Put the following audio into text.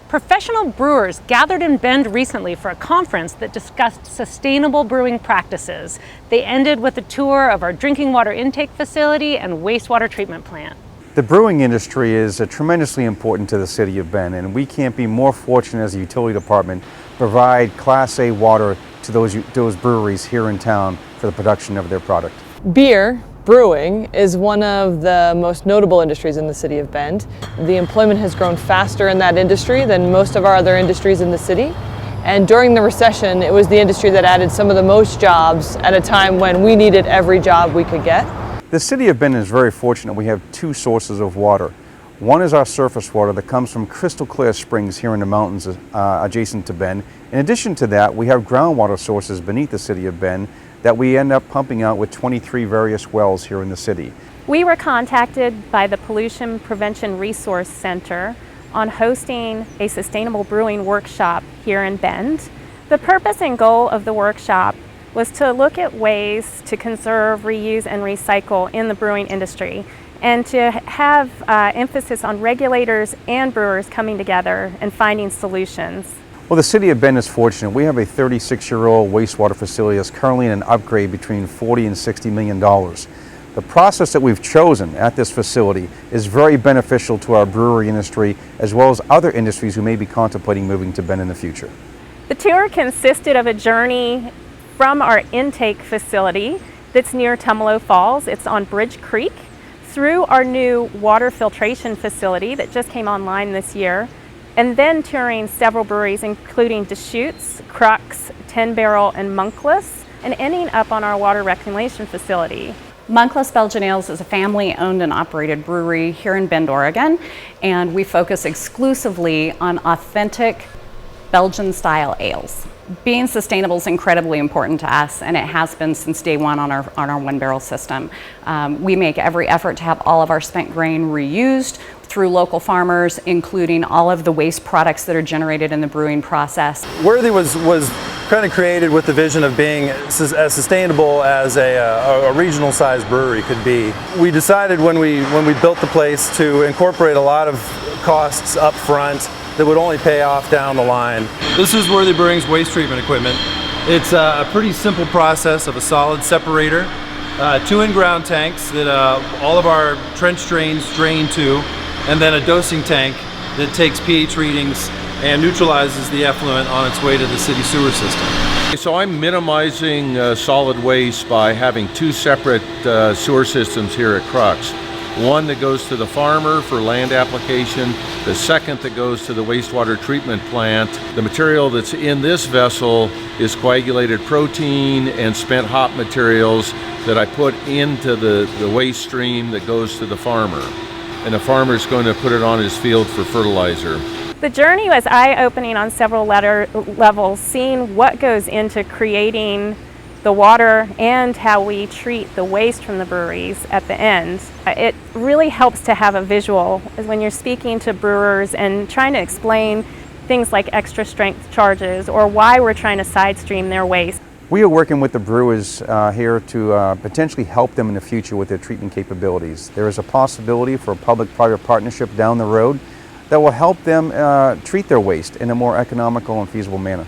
Professional brewers gathered in Bend recently for a conference that discussed sustainable brewing practices. They ended with a tour of our drinking water intake facility and wastewater treatment plant. The brewing industry is tremendously important to the city of Bend, and we can't be more fortunate as a utility department to provide Class A water to those breweries here in town for the production of their product. Beer, brewing, is one of the most notable industries in the city of Bend. The employment has grown faster in that industry than most of our other industries in the city. And during the recession, it was the industry that added some of the most jobs at a time when we needed every job we could get. The city of Bend is very fortunate. We have two sources of water. One is our surface water that comes from crystal clear springs here in the mountains adjacent to Bend. In addition to that, we have groundwater sources beneath the city of Bend that we end up pumping out with 23 various wells here in the city. We were contacted by the Pollution Prevention Resource Center on hosting a sustainable brewing workshop here in Bend. The purpose and goal of the workshop was to look at ways to conserve, reuse, and recycle in the brewing industry, and to have emphasis on regulators and brewers coming together and finding solutions. Well, the city of Bend is fortunate. We have a 36-year-old wastewater facility that's currently in an upgrade between $40 and $60 million. The process that we've chosen at this facility is very beneficial to our brewery industry as well as other industries who may be contemplating moving to Bend in the future. The tour consisted of a journey from our intake facility that's near Tumalo Falls. It's on Bridge Creek, through our new water filtration facility that just came online this year, and then touring several breweries including Deschutes, Crux, 10 Barrel, and Monkless, and ending up on our water reclamation facility. Monkless Belgian Ales is a family-owned and operated brewery here in Bend, Oregon, and we focus exclusively on authentic Belgian-style ales. Being sustainable is incredibly important to us, and it has been since day one on our one-barrel system. We make every effort to have all of our spent grain reused through local farmers, including all of the waste products that are generated in the brewing process. Worthy was kind of created with the vision of being as sustainable as a regional-sized brewery could be. We decided when we built the place to incorporate a lot of costs up front that would only pay off down the line. This is Worthy Brewing's waste treatment equipment. It's a pretty simple process of a solid separator, 2 in-ground tanks that all of our trench drains drain to, and then a dosing tank that takes pH readings and neutralizes the effluent on its way to the city sewer system. So I'm minimizing solid waste by having 2 separate sewer systems here at Crux. One that goes to the farmer for land application, the second that goes to the wastewater treatment plant. The material that's in this vessel is coagulated protein and spent hop materials that I put into the waste stream that goes to the farmer. And the farmer's going to put it on his field for fertilizer. The journey was eye-opening on several levels, seeing what goes into creating the water and how we treat the waste from the breweries at the end. It really helps to have a visual when you're speaking to brewers and trying to explain things like extra strength charges or why we're trying to side stream their waste. We are working with the brewers here to potentially help them in the future with their treatment capabilities. There is a possibility for a public-private partnership down the road that will help them treat their waste in a more economical and feasible manner.